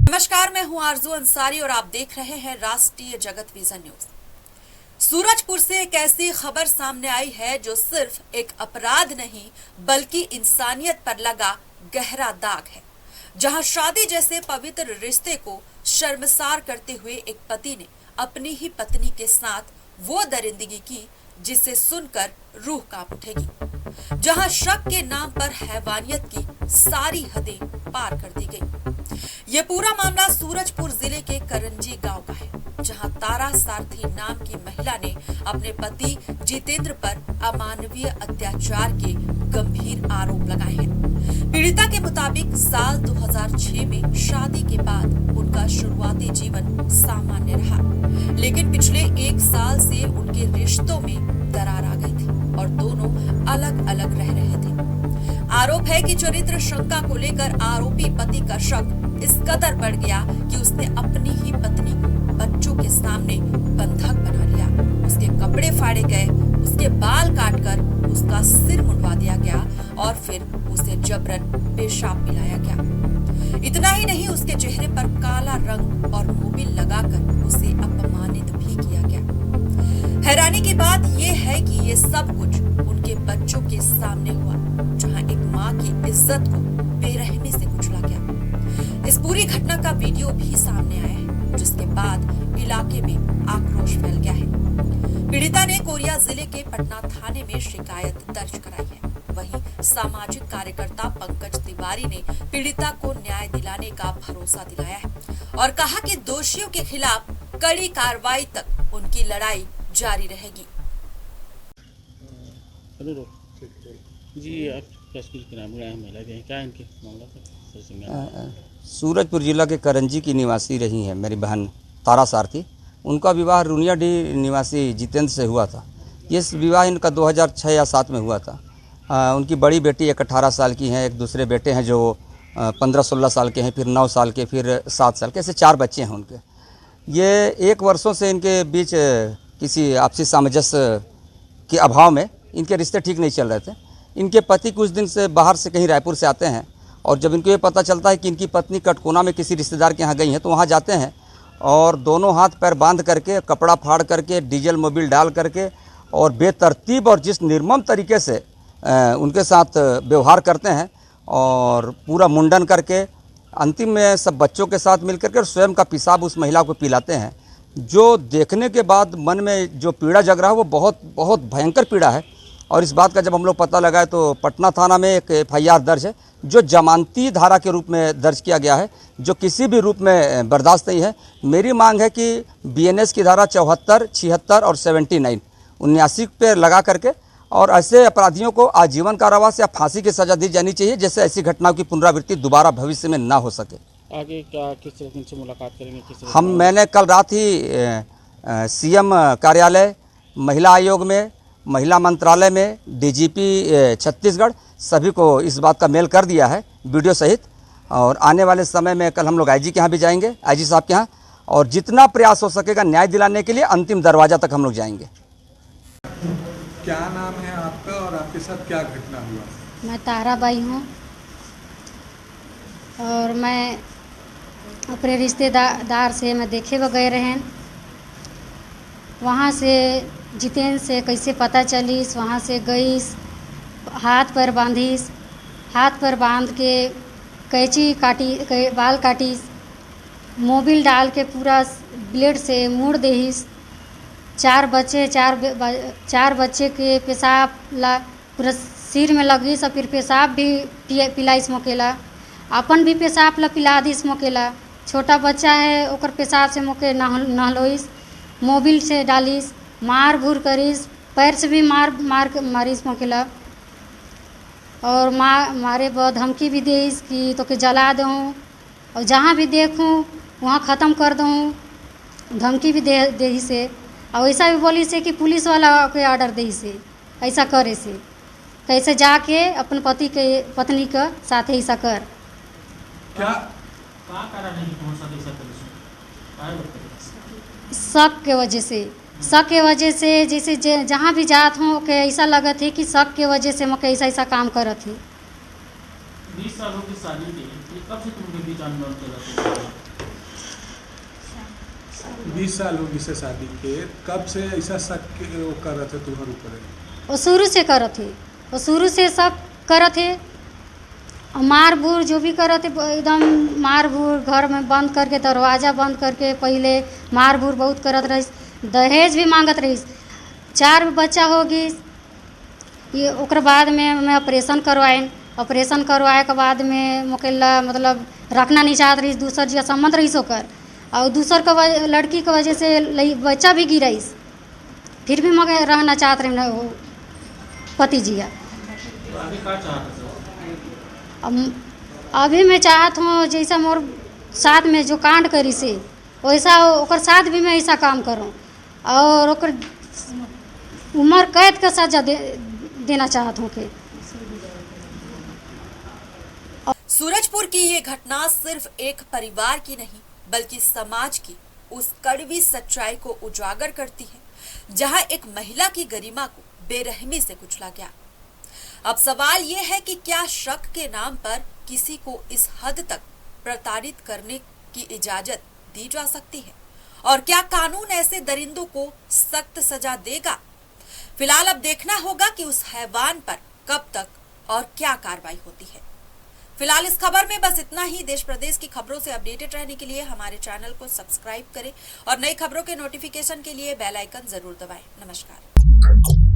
नमस्कार, मैं हूं आरजू अंसारी और आप देख रहे हैं राष्ट्रीय जगत विजन न्यूज। सूरजपुर से एक ऐसी खबर सामने आई है जो सिर्फ एक अपराध नहीं बल्कि इंसानियत पर लगा गहरा दाग है, जहां शादी जैसे पवित्र रिश्ते को शर्मसार करते हुए एक पति ने अपनी ही पत्नी के साथ वो दरिंदगी की जिसे सुनकर रूह कांप उठेगी, जहां शक के नाम पर हैवानियत की सारी हदें पार कर दी गई। ये पूरा मामला सूरजपुर जिले के करंजी गांव का है, जहां तारा सारथी नाम की महिला ने अपने पति जितेंद्र पर अमानवीय अत्याचार के गंभीर आरोप लगाए हैं। पीड़िता के मुताबिक साल 2006 में शादी के बाद उनका शुरुआती जीवन सामान्य रहा, लेकिन पिछले 1 साल से उनके रिश्तों में दरार आ गई थी और दोनों अलग अलग रह रहे थे। आरोप है कि चरित्र शंका को लेकर आरोपी पति का शक इस कदर बढ़ गया कि उसने अपनी ही पत्नी को बच्चों के सामने बंधक बना लिया। उसके कपड़े फाड़े गए, उसके बाल काटकर उसका सिर मुंडवा दिया गया और फिर उसे जबरन पेशाब पिलाया गया। इतना ही नहीं, उसके चेहरे पर काला रंग और मोबिल लगाकर उसे अपमानित भी किया गया। हैरानी की बात यह है कि ये सब कुछ उनके बच्चों के सामने हुआ, जहां एक माँ की इज्जत को बेरहमी से कुचला गया। इस पूरी घटना का वीडियो भी सामने आया है, जिसके बाद इलाके में आक्रोश फैल गया है। पीड़िता ने कोरिया जिले के पटना थाने में शिकायत दर्ज कराई है। वहीं सामाजिक कार्यकर्ता पंकज तिवारी ने पीड़िता को न्याय दिलाने का भरोसा दिलाया है और कहा कि दोषियों के खिलाफ कड़ी कार्रवाई तक उनकी लड़ाई जारी रहेगी। जी, आप महिला के क्या इनके मामला था? सूरजपुर जिला के करंजी की निवासी रही हैं मेरी बहन तारा सारथी। उनका विवाह रुनियाडीह निवासी जितेंद्र से हुआ था। ये विवाह इनका 2006 या 7 में हुआ था। उनकी बड़ी बेटी एक 18 साल की हैं, एक दूसरे बेटे हैं जो 15-16 साल के हैं, फिर 9 साल के, फिर 7 साल के, ऐसे 4 बच्चे हैं उनके। ये 1 वर्षों से इनके बीच किसी आपसी सामंजस्य के अभाव में इनके रिश्ते ठीक नहीं चल रहे थे। इनके पति कुछ दिन से बाहर से कहीं रायपुर से आते हैं और जब इनको ये पता चलता है कि इनकी पत्नी कटकोना में किसी रिश्तेदार के यहाँ गई हैं तो वहाँ जाते हैं और दोनों हाथ पैर बांध करके, कपड़ा फाड़ करके, डीजल मोबिल डाल करके और बेतरतीब और जिस निर्मम तरीके से उनके साथ व्यवहार करते हैं और पूरा मुंडन करके अंतिम में सब बच्चों के साथ मिल करके और स्वयं का पेशाब उस महिला को पिलाते हैं। जो देखने के बाद मन में जो पीड़ा जग रहा है वो बहुत बहुत भयंकर पीड़ा है। और इस बात का जब हम लोग पता लगाए तो पटना थाना में एक FIR दर्ज है, जो जमानती धारा के रूप में दर्ज किया गया है, जो किसी भी रूप में बर्दाश्त नहीं है। मेरी मांग है कि BNS की धारा 74, 76 और 79, 79 पे लगा करके और ऐसे अपराधियों को आजीवन कारावास या फांसी की सज़ा दी जानी चाहिए, जिससे ऐसी घटनाओं की पुनरावृत्ति दोबारा भविष्य में ना हो सके। आगे क्या किस तरह से मुलाकात करेंगे? मैंने कल रात ही CM कार्यालय, महिला आयोग में, महिला मंत्रालय में, DGP छत्तीसगढ़ सभी को इस बात का मेल कर दिया है वीडियो सहित। और आने वाले समय में कल हम लोग IG के यहाँ भी जाएंगे, IG साहब के यहाँ, और जितना प्रयास हो सकेगा न्याय दिलाने के लिए अंतिम दरवाजा तक हम लोग जाएंगे। क्या नाम है आपका और आपके साथ क्या घटना हुआ? मैं ताराबाई हूँ और मैं अपने रिश्तेदार से मैं देखे वगैरह हैं। वहाँ से जितेंद्र से कैसे पता चलीस, वहाँ से गईस, हाथ पर बांधीस, हाथ पर बांध के कैंची काटी, बाल काटीस, मोबिल डाल के पूरा ब्लेड से मुड़ देहिस। 4 बच्चे के पेशाब पूरा सिर में लगीस और फिर पेशाब भी पिलाइस मोकेला, अपन भी पेशाब ला पिला दिस मोकेला। छोटा बच्चा है ओकर पेशाब से मोके नहलोइस, मोबिल से डालिस, मार घूर करीस, पैर से भी मारिस मोकेला और मारे बाद धमकी भी देइस कि तो के जला दूँ और जहाँ भी देखूँ वहाँ ख़त्म कर दूँ, धमकी भी दे से। और ऐसा भी बोली से कि पुलिस वाला के ऑर्डर दे से ऐसा करे से, कैसे जाके अपन पत्नी के साथ ऐसा कर। क्या शक के वजह से जैसे जहाँ भी जात हूँ के ऐसा लगत है कि शक के वजह से मैं ऐसा काम करत है। 20 सालों की शादी के कब से तुमके बीच अनबन चला? 20 साल होगी से शादी के, कब से ऐसा शक वो कर रहे थे तुम्हारे ऊपर? वो शुरू से करत थे, वो शुरू से सब करत थे। मार बूर जो भी करत थे एकदम मार बूर, घर में बंद करके दरवाज़ा बंद करके पहले मार बूर बहुत करत रहीस। दहेज भी मांगत रहीस। 4 बच्चा होगी ये, ओकर बाद में मैं ऑपरेशन करवाएन। ऑपरेशन करवाए के बाद में मुकेला मतलब रखना नहीं चाहत रही, दूसर जी संबंध रही होकर, और दूसर के लड़की के वजह से बच्चा भी गिराइस, फिर भी मगर रहना चाहत रहे ना वो पति जी। अभी मैं चाहत हूँ जैसा मोर साथ में जो कांड करी से वैसा ओकर साथ भी मैं ऐसा काम करूँ और ओकर उम्र कैद का सजा देना चाहत हूँ कि। सूरजपुर की ये घटना सिर्फ एक परिवार की नहीं बल्कि समाज की उस कड़वी सच्चाई को उजागर करती है जहां एक महिला की गरिमा को बेरहमी से कुचला गया। अब सवाल ये है कि क्या शक के नाम पर किसी को इस हद तक प्रताड़ित करने की इजाजत दी जा सकती है और क्या कानून ऐसे दरिंदों को सख्त सजा देगा? फिलहाल अब देखना होगा कि उस हैवान पर कब तक और क्या कार्रवाई होती है। फिलहाल इस खबर में बस इतना ही। देश प्रदेश की खबरों से अपडेटेड रहने के लिए हमारे चैनल को सब्सक्राइब करें और नई खबरों के नोटिफिकेशन के लिए बेल आइकन जरूर दबाएं। नमस्कार।